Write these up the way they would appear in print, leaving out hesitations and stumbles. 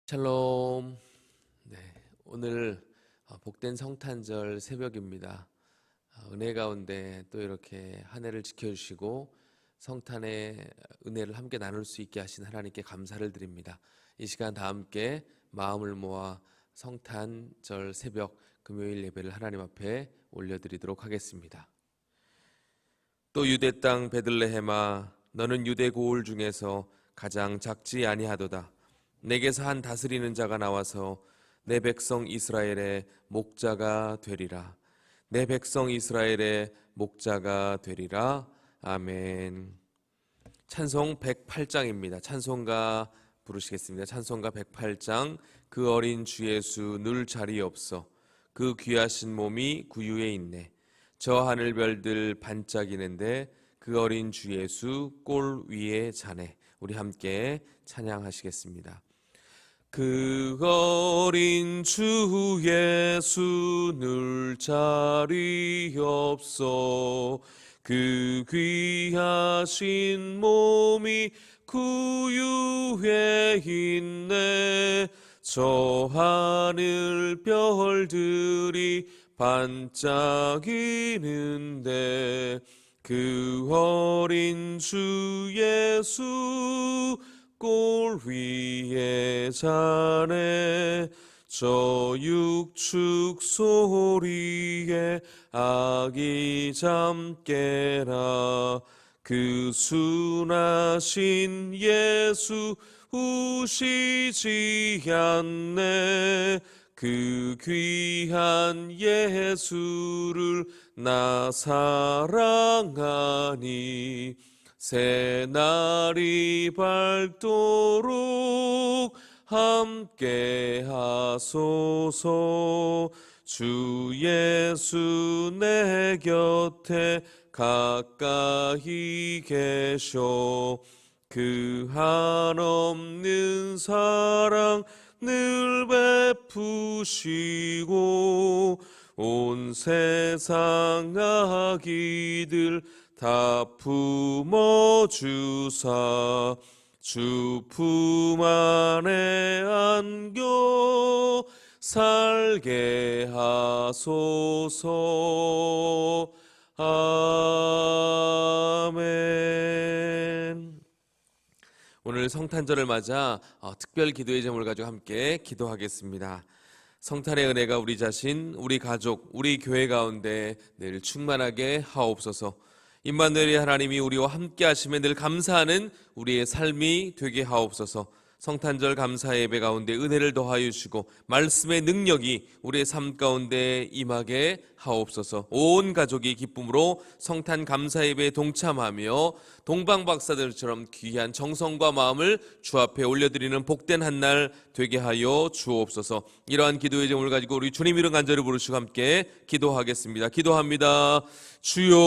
샬롬. 네, 오늘 복된 성탄절 새벽입니다. 은혜 가운데 또 이렇게 한 해를 지켜주시고 성탄의 은혜를 함께 나눌 수 있게 하신 하나님께 감사를 드립니다. 이 시간 다 함께 마음을 모아 성탄절 새벽 금요일 예배를 하나님 앞에 올려드리도록 하겠습니다. 또 유대 땅 베들레헴아, 너는 유대 고을 중에서 가장 작지 아니하도다. 내게서 한 다스리는 자가 나와서 내 백성 이스라엘의 목자가 되리라. 내 백성 이스라엘의 목자가 되리라. 아멘. 찬송 108장입니다. 찬송가 부르시겠습니다. 찬송가 108장. 그 어린 주 예수 늘 자리 없어 그 귀하신 몸이 구유에 있네. 저 하늘별들 반짝이는데 그 어린 주 예수 꼴 위에 자네. 우리 함께 찬양하시겠습니다. 그 어린 주 예수 늘 자리 없어 그 귀하신 몸이 구유에 있네. 저 하늘 별들이 반짝이는데 그 어린 주 예수 꼴 위에 자네. 저 육축 소리에 아기 잠깨라. 그 순하신 예수 우시지 않네. 그 귀한 예수를 나 사랑하니 새날이 밝도록 함께 하소서. 주 예수 내 곁에 가까이 계셔. 그 한없는 사랑 늘 베푸시고 온 세상 아기들 다 품어주사 주 품 안에 안겨 살게 하소서. 아멘. 오늘 성탄절을 맞아 특별 기도의 제목을 가지고 함께 기도하겠습니다. 성탄의 은혜가 우리 자신, 우리 가족, 우리 교회 가운데 늘 충만하게 하옵소서. 임마누엘의 하나님이 우리와 함께 하시면 늘 감사하는 우리의 삶이 되게 하옵소서. 성탄절 감사 예배 가운데 은혜를 더하여 주시고 말씀의 능력이 우리의 삶 가운데 임하게 하옵소서. 온 가족이 기쁨으로 성탄 감사 예배에 동참하며 동방 박사들처럼 귀한 정성과 마음을 주 앞에 올려드리는 복된 한 날 되게 하여 주옵소서. 이러한 기도의 제목을 가지고 우리 주님 이름 간절히 부르시고 함께 기도하겠습니다. 기도합니다. 주여,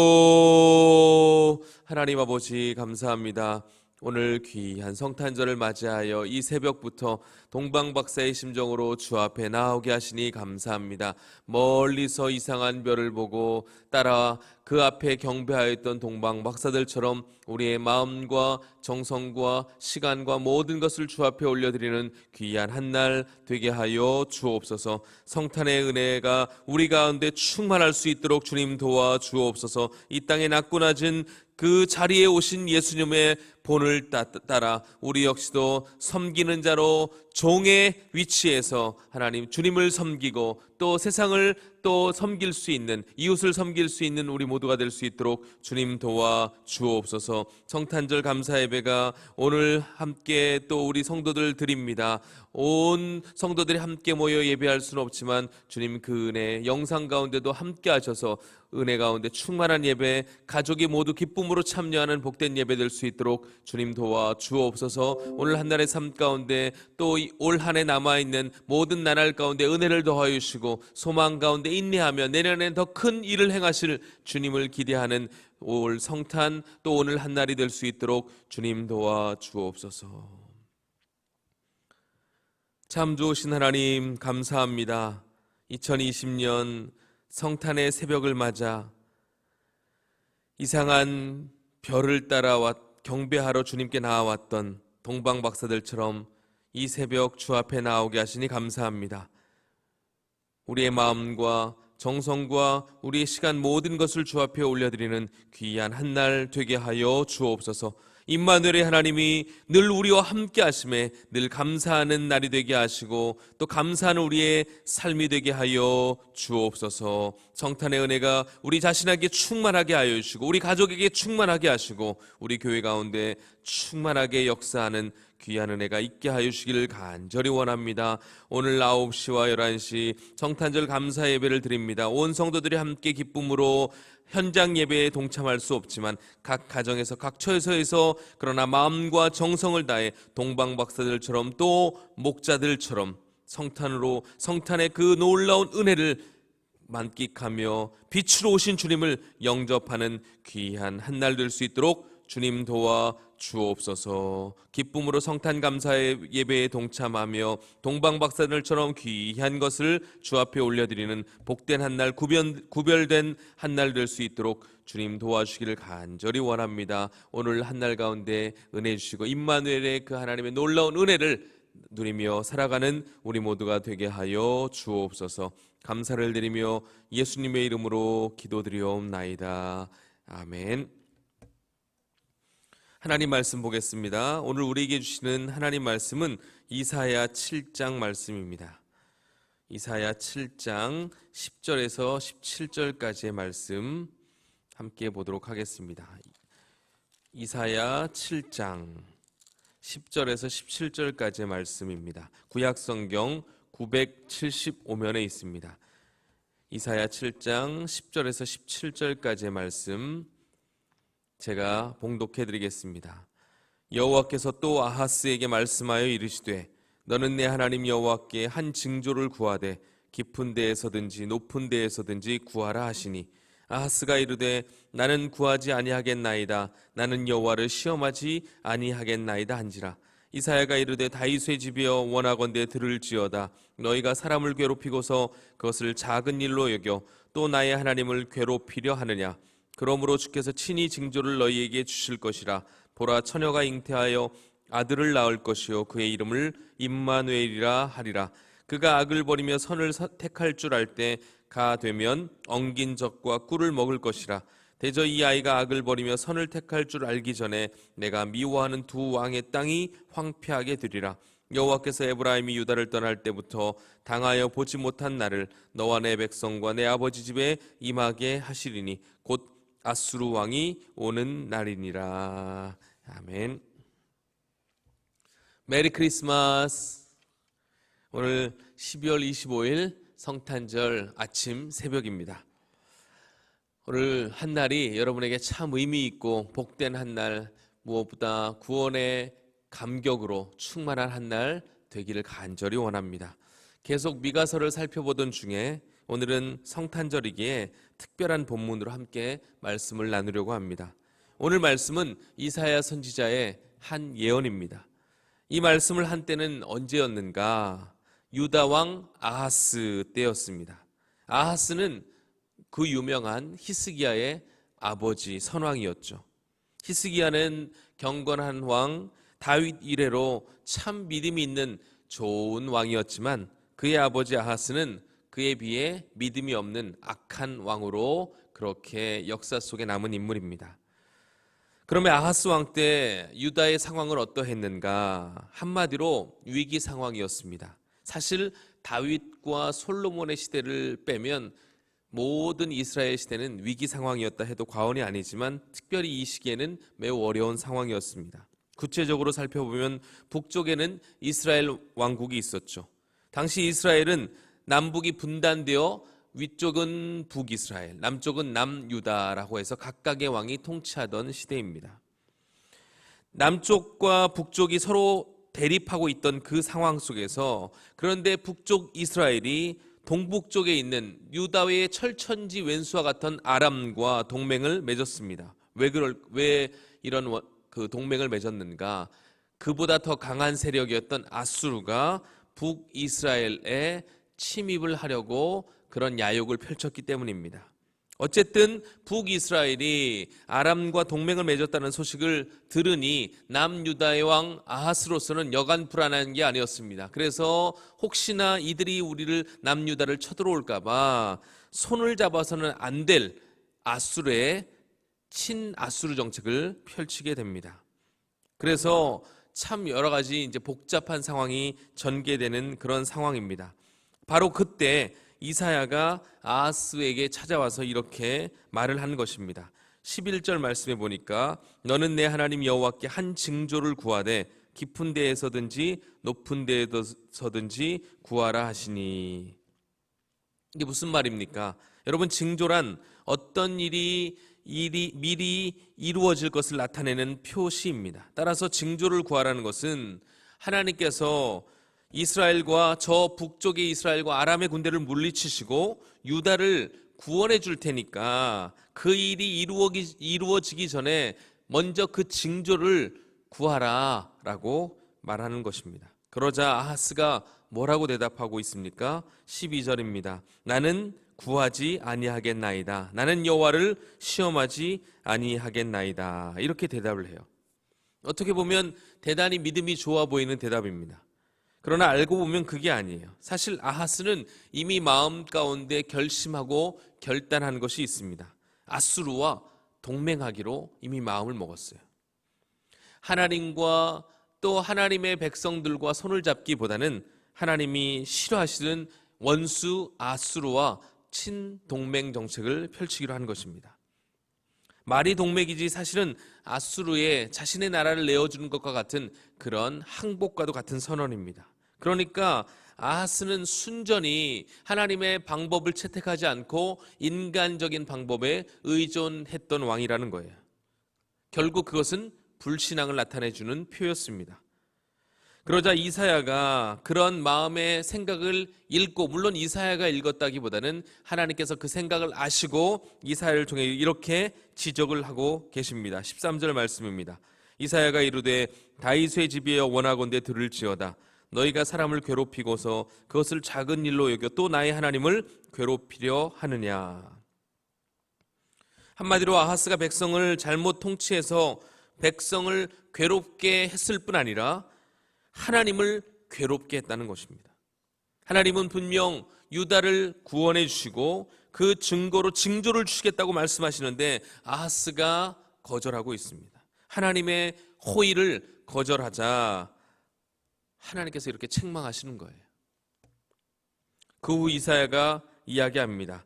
하나님 아버지 감사합니다. 오늘 귀한 성탄절을 맞이하여 이 새벽부터 동방박사의 심정으로 주 앞에 나오게 하시니 감사합니다. 멀리서 이상한 별을 보고 따라 그 앞에 경배하였던 동방박사들처럼 우리의 마음과 정성과 시간과 모든 것을 주 앞에 올려드리는 귀한 한 날 되게 하여 주옵소서. 성탄의 은혜가 우리 가운데 충만할 수 있도록 주님 도와 주옵소서. 이 땅에 낮고 낮은 그 자리에 오신 예수님의 본을 따라 우리 역시도 섬기는 자로 종의 위치에서 하나님 주님을 섬기고 또 세상을 또 섬길 수 있는, 이웃을 섬길 수 있는 우리 모두가 될 수 있도록 주님 도와 주옵소서. 성탄절 감사 예배가 오늘 함께 또 우리 성도들 드립니다. 온 성도들이 함께 모여 예배할 수는 없지만 주님 그 은혜 영상 가운데도 함께 하셔서 은혜 가운데 충만한 예배, 가족이 모두 기쁨으로 참여하는 복된 예배 될 수 있도록 주님 도와 주옵소서. 오늘 한 날의 삶 가운데 또 올 한 해 남아있는 모든 나날 가운데 은혜를 더하여 주시고 소망 가운데 인내하며 내년엔 더 큰 일을 행하실 주님을 기대하는 올 성탄 또 오늘 한 날이 될 수 있도록 주님 도와 주옵소서. 참 좋으신 하나님 감사합니다. 2020년 성탄의 새벽을 맞아 이상한 별을 따라 경배하러 주님께 나와왔던 동방 박사들처럼 이 새벽 주 앞에 나오게 하시니 감사합니다. 우리의 마음과 정성과 우리의 시간 모든 것을 주 앞에 올려드리는 귀한 한 날 되게 하여 주옵소서. 임마누엘의 하나님이 늘 우리와 함께 하심에 늘 감사하는 날이 되게 하시고 또 감사하는 우리의 삶이 되게 하여 주옵소서. 성탄의 은혜가 우리 자신에게 충만하게 하여 주시고 우리 가족에게 충만하게 하시고 우리 교회 가운데 충만하게 역사하는 귀한 은혜가 있게 하여 주시기를 간절히 원합니다. 오늘 9시와 11시 성탄절 감사 예배를 드립니다. 온 성도들이 함께 기쁨으로 현장 예배에 동참할 수 없지만 각 가정에서 각 처소에서 그러나 마음과 정성을 다해 동방박사들처럼 또 목자들처럼 성탄의 그 놀라운 은혜를 만끽하며 빛으로 오신 주님을 영접하는 귀한 한 날 될 수 있도록 주님 도와 주옵소서. 기쁨으로 성탄 감사의 예배에 동참하며 동방박사들처럼 귀한 것을 주 앞에 올려드리는 복된 한 날, 구별된 한 날 될 수 있도록 주님 도와주시기를 간절히 원합니다. 오늘 한 날 가운데 은혜 주시고 임마누엘의 그 하나님의 놀라운 은혜를 누리며 살아가는 우리 모두가 되게 하여 주옵소서. 감사를 드리며 예수님의 이름으로 기도드리옵나이다. 아멘. 하나님 말씀 보겠습니다. 오늘 우리에게 주시는 하나님 말씀은 이사야 7장 말씀입니다. 이사야 7장 10절에서 17절까지의 말씀 함께 보도록 하겠습니다. 이사야 7장 10절에서 17절까지의 말씀입니다. 구약성경 975면에 있습니다. 이사야 7장 10절에서 17절까지의 말씀 제가 봉독해 드리겠습니다. 여호와께서 또 아하스에게 말씀하여 이르시되 너는 내 하나님 여호와께 한 징조를 구하되 깊은 데에서든지 높은 데에서든지 구하라 하시니 아하스가 이르되 나는 구하지 아니하겠나이다. 나는 여호와를 시험하지 아니하겠나이다 한지라. 이사야가 이르되 다윗의 집이여 원하건대 들을지어다. 너희가 사람을 괴롭히고서 그것을 작은 일로 여겨 또 나의 하나님을 괴롭히려 하느냐. 그러므로 주께서 친히 징조를 너희에게 주실 것이라. 보라, 처녀가 잉태하여 아들을 낳을 것이요 그의 이름을 임마누엘이라 하리라. 그가 악을 버리며 선을 택할 줄 알 때 가 되면 엉긴 젖과 꿀을 먹을 것이라. 대저 이 아이가 악을 버리며 선을 택할 줄 알기 전에 내가 미워하는 두 왕의 땅이 황폐하게 되리라. 여호와께서 에브라임이 유다를 떠날 때부터 당하여 보지 못한 날을 너와 내 백성과 내 아버지 집에 임하게 하시리니 곧 아수르 왕이 오는 날이니라. 아멘. 메리 크리스마스. 오늘 12월 25일 성탄절 아침 새벽입니다. 오늘 한 날이 여러분에게 참 의미 있고 복된 한 날, 무엇보다 구원의 감격으로 충만한 한 날 되기를 간절히 원합니다. 계속 미가서를 살펴보던 중에 오늘은 성탄절이기에 특별한 본문으로 함께 말씀을 나누려고 합니다. 오늘 말씀은 이사야 선지자의 한 예언입니다. 이 말씀을 한 때는 언제였는가? 유다 왕 아하스 때였습니다. 아하스는 그 유명한 히스기야의 아버지 선왕이었죠. 히스기야는 경건한 왕, 다윗 이래로 참 믿음이 있는 좋은 왕이었지만 그의 아버지 아하스는 그에 비해 믿음이 없는 악한 왕으로 그렇게 역사 속에 남은 인물입니다. 그러면 아하스 왕 때 유다의 상황은 어떠했는가? 한마디로 위기 상황이었습니다. 사실 다윗과 솔로몬의 시대를 빼면 모든 이스라엘 시대는 위기 상황이었다 해도 과언이 아니지만 특별히 이 시기에는 매우 어려운 상황이었습니다. 구체적으로 살펴보면 북쪽에는 이스라엘 왕국이 있었죠. 당시 이스라엘은 남북이 분단되어 위쪽은 북이스라엘, 남쪽은 남유다라고 해서 각각의 왕이 통치하던 시대입니다. 남쪽과 북쪽이 서로 대립하고 있던 그 상황 속에서 그런데 북쪽 이스라엘이 동북쪽에 있는 유다의 철천지 왼수와 같은 아람과 동맹을 맺었습니다. 왜 이런 그 동맹을 맺었는가? 그보다 더 강한 세력이었던 아수르가 북이스라엘에 침입을 하려고 그런 야욕을 펼쳤기 때문입니다. 어쨌든 북이스라엘이 아람과 동맹을 맺었다는 소식을 들으니 남유다의 왕 아하스로서는 여간 불안한 게 아니었습니다. 그래서 혹시나 이들이 우리를 남유다를 쳐들어올까 봐 손을 잡아서는 안 될 아수르의 친아수르 정책을 펼치게 됩니다. 그래서 참 여러 가지 이제 복잡한 상황이 전개되는 그런 상황입니다. 바로 그때 이사야가 아하스에게 찾아와서 이렇게 말을 한 것입니다. 11절 말씀에 보니까 너는 내 하나님 여호와께 한 징조를 구하되 깊은 데에서든지 높은 데에서든지 구하라 하시니. 이게 무슨 말입니까? 여러분, 징조란 어떤 일이 미리 이루어질 것을 나타내는 표시입니다. 따라서 징조를 구하라는 것은 하나님께서 이스라엘과 저 북쪽의 이스라엘과 아람의 군대를 물리치시고 유다를 구원해 줄 테니까 그 일이 이루어지기 전에 먼저 그 징조를 구하라 라고 말하는 것입니다. 그러자 아하스가 뭐라고 대답하고 있습니까? 12절입니다. 나는 구하지 아니하겠나이다. 나는 여호와를 시험하지 아니하겠나이다. 이렇게 대답을 해요. 어떻게 보면 대단히 믿음이 좋아 보이는 대답입니다. 그러나 알고 보면 그게 아니에요. 사실 아하스는 이미 마음 가운데 결심하고 결단한 것이 있습니다. 아수르와 동맹하기로 이미 마음을 먹었어요. 하나님과 또 하나님의 백성들과 손을 잡기보다는 하나님이 싫어하시는 원수 아수르와 친동맹 정책을 펼치기로 한 것입니다. 말이 동맹이지 사실은 아수르에 자신의 나라를 내어주는 것과 같은 그런 항복과도 같은 선언입니다. 그러니까 아하스는 순전히 하나님의 방법을 채택하지 않고 인간적인 방법에 의존했던 왕이라는 거예요. 결국 그것은 불신앙을 나타내주는 표였습니다. 그러자 이사야가 그런 마음의 생각을 읽고, 물론 이사야가 읽었다기보다는 하나님께서 그 생각을 아시고 이사야를 통해 이렇게 지적을 하고 계십니다. 13절 말씀입니다. 이사야가 이르되 다윗의 집이여 원하건대 들을지어다. 너희가 사람을 괴롭히고서 그것을 작은 일로 여겨 또 나의 하나님을 괴롭히려 하느냐. 한마디로 아하스가 백성을 잘못 통치해서 백성을 괴롭게 했을 뿐 아니라 하나님을 괴롭게 했다는 것입니다. 하나님은 분명 유다를 구원해 주시고 그 증거로 징조를 주시겠다고 말씀하시는데 아하스가 거절하고 있습니다. 하나님의 호의를 거절하자 하나님께서 이렇게 책망하시는 거예요. 그 후 이사야가 이야기합니다.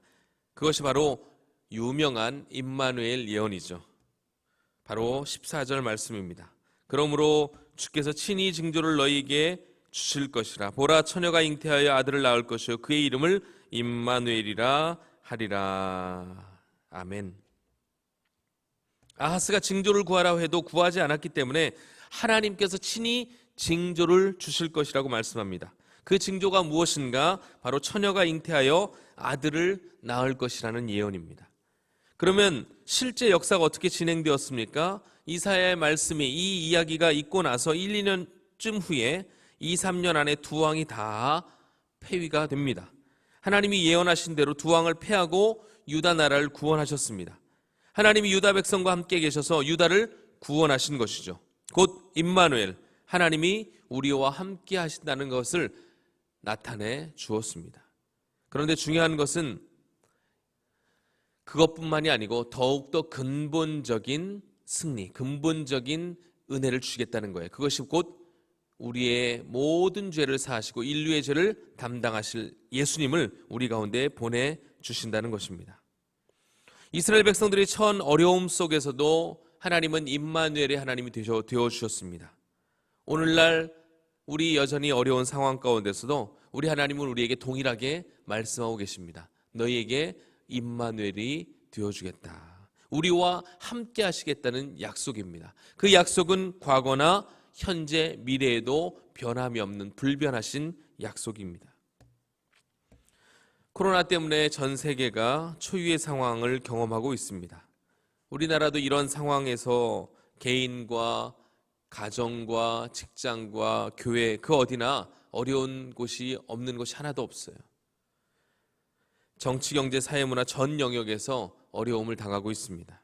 그것이 바로 유명한 임마누엘 예언이죠. 바로 14절 말씀입니다. 그러므로 주께서 친히 징조를 너희에게 주실 것이라. 보라, 처녀가 잉태하여 아들을 낳을 것이요 그의 이름을 임마누엘이라 하리라. 아멘. 아하스가 징조를 구하라고 해도 구하지 않았기 때문에 하나님께서 친히 징조를 주실 것이라고 말씀합니다. 그 징조가 무엇인가? 바로 처녀가 잉태하여 아들을 낳을 것이라는 예언입니다. 그러면 실제 역사가 어떻게 진행되었습니까? 이사야의 말씀이, 이 이야기가 있고 나서 1, 2년쯤 후에 2, 3년 안에 두 왕이 다 폐위가 됩니다. 하나님이 예언하신 대로 두 왕을 패하고 유다 나라를 구원하셨습니다. 하나님이 유다 백성과 함께 계셔서 유다를 구원하신 것이죠. 곧 임마누엘, 하나님이 우리와 함께 하신다는 것을 나타내 주었습니다. 그런데 중요한 것은 그것뿐만이 아니고 더욱더 근본적인 승리, 근본적인 은혜를 주시겠다는 거예요. 그것이 곧 우리의 모든 죄를 사하시고 인류의 죄를 담당하실 예수님을 우리 가운데 보내주신다는 것입니다. 이스라엘 백성들이 처한 어려움 속에서도 하나님은 임마누엘의 하나님이 되어주셨습니다. 오늘날 우리 여전히 어려운 상황 가운데서도 우리 하나님은 우리에게 동일하게 말씀하고 계십니다. 너희에게 임마누엘이 되어주겠다. 우리와 함께 하시겠다는 약속입니다. 그 약속은 과거나 현재, 미래에도 변함이 없는 불변하신 약속입니다. 코로나 때문에 전 세계가 초유의 상황을 경험하고 있습니다. 우리나라도 이런 상황에서 개인과 가정과 직장과 교회, 그 어디나 어려운 곳이 없는 곳이 하나도 없어요. 정치, 경제, 사회, 문화 전 영역에서 어려움을 당하고 있습니다.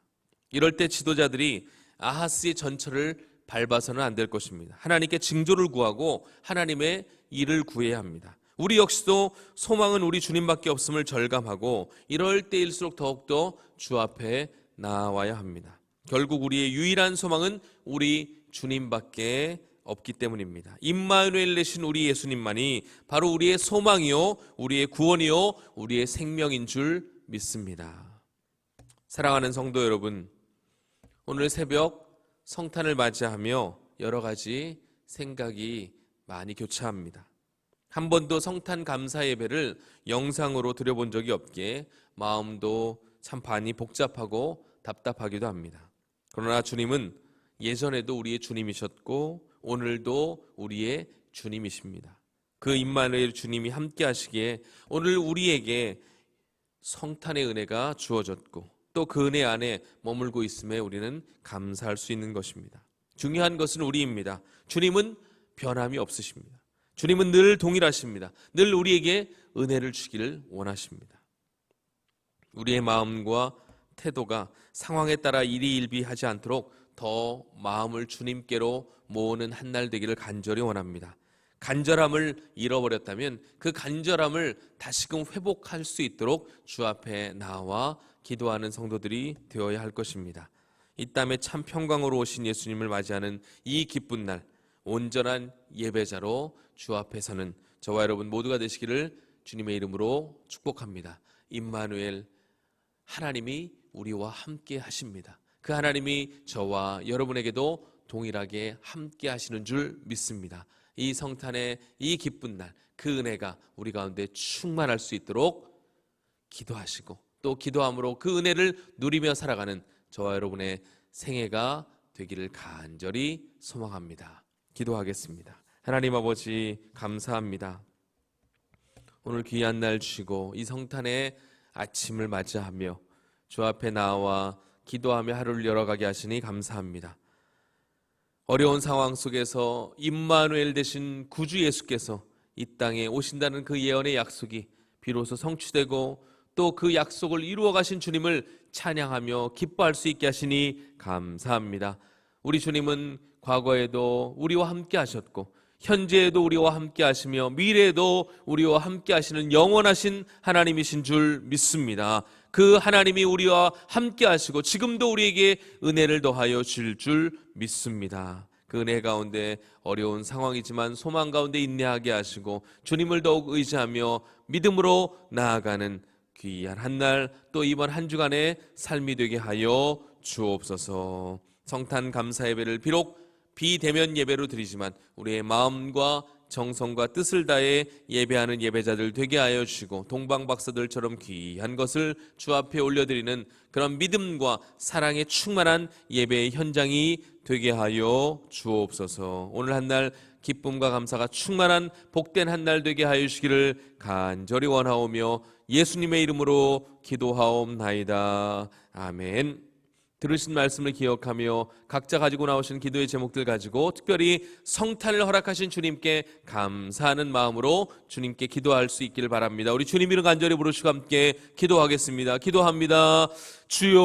이럴 때 지도자들이 아하스의 전철을 밟아서는 안 될 것입니다. 하나님께 징조를 구하고 하나님의 일을 구해야 합니다. 우리 역시도 소망은 우리 주님밖에 없음을 절감하고 이럴 때일수록 더욱더 주 앞에 나와야 합니다. 결국 우리의 유일한 소망은 우리 주님밖에 없기 때문입니다. 임마누엘 되신 우리 예수님만이 바로 우리의 소망이요, 우리의 구원이요, 우리의 생명인 줄 믿습니다. 사랑하는 성도 여러분, 오늘 새벽 성탄을 맞이하며 여러 가지 생각이 많이 교차합니다. 한 번도 성탄 감사 예배를 영상으로 드려본 적이 없기에 마음도 참 많이 복잡하고 답답하기도 합니다. 그러나 주님은 예전에도 우리의 주님이셨고 오늘도 우리의 주님이십니다. 그 임마누엘 주님이 함께 하시기에 오늘 우리에게 성탄의 은혜가 주어졌고 또 그 은혜 안에 머물고 있음에 우리는 감사할 수 있는 것입니다. 중요한 것은 우리입니다. 주님은 변함이 없으십니다. 주님은 늘 동일하십니다. 늘 우리에게 은혜를 주기를 원하십니다. 우리의 마음과 태도가 상황에 따라 일희일비하지 않도록 더 마음을 주님께로 모으는 한날 되기를 간절히 원합니다. 간절함을 잃어버렸다면 그 간절함을 다시금 회복할 수 있도록 주 앞에 나와 기도하는 성도들이 되어야 할 것입니다. 이 땅에 참 평강으로 오신 예수님을 맞이하는 이 기쁜 날, 온전한 예배자로 주 앞에 서는 저와 여러분 모두가 되시기를 주님의 이름으로 축복합니다. 임마누엘, 하나님이 우리와 함께 하십니다. 그 하나님이 저와 여러분에게도 동일하게 함께 하시는 줄 믿습니다. 이 성탄의 이 기쁜 날, 그 은혜가 우리 가운데 충만할 수 있도록 기도하시고 또 기도함으로 그 은혜를 누리며 살아가는 저와 여러분의 생애가 되기를 간절히 소망합니다. 기도하겠습니다. 하나님 아버지 감사합니다. 오늘 귀한 날 주시고 이 성탄의 아침을 맞이하며 주 앞에 나와 기도하며 하루를 열어가게 하시니 감사합니다. 어려운 상황 속에서 임마누엘 되신 구주 예수께서 이 땅에 오신다는 그 예언의 약속이 비로소 성취되고 또 그 약속을 이루어 가신 주님을 찬양하며 기뻐할 수 있게 하시니 감사합니다. 우리 주님은 과거에도 우리와 함께 하셨고 현재에도 우리와 함께 하시며 미래에도 우리와 함께 하시는 영원하신 하나님이신 줄 믿습니다. 그 하나님이 우리와 함께 하시고 지금도 우리에게 은혜를 더하여 주실 줄 믿습니다. 그 은혜 가운데 어려운 상황이지만 소망 가운데 인내하게 하시고 주님을 더욱 의지하며 믿음으로 나아가는 귀한 한날 또 이번 한 주간의 삶이 되게 하여 주옵소서. 성탄 감사 예배를 비록 비대면 예배로 드리지만 우리의 마음과 정성과 뜻을 다해 예배하는 예배자들 되게 하여 주시고 동방박사들처럼 귀한 것을 주 앞에 올려드리는 그런 믿음과 사랑에 충만한 예배의 현장이 되게 하여 주옵소서. 오늘 한날 기쁨과 감사가 충만한 복된 한날 되게 하여 주시기를 간절히 원하오며 예수님의 이름으로 기도하옵나이다. 아멘. 들으신 말씀을 기억하며 각자 가지고 나오신 기도의 제목들 가지고 특별히 성탄을 허락하신 주님께 감사하는 마음으로 주님께 기도할 수 있기를 바랍니다. 우리 주님 이름 간절히 부르시고 함께 기도하겠습니다. 기도합니다. 주여.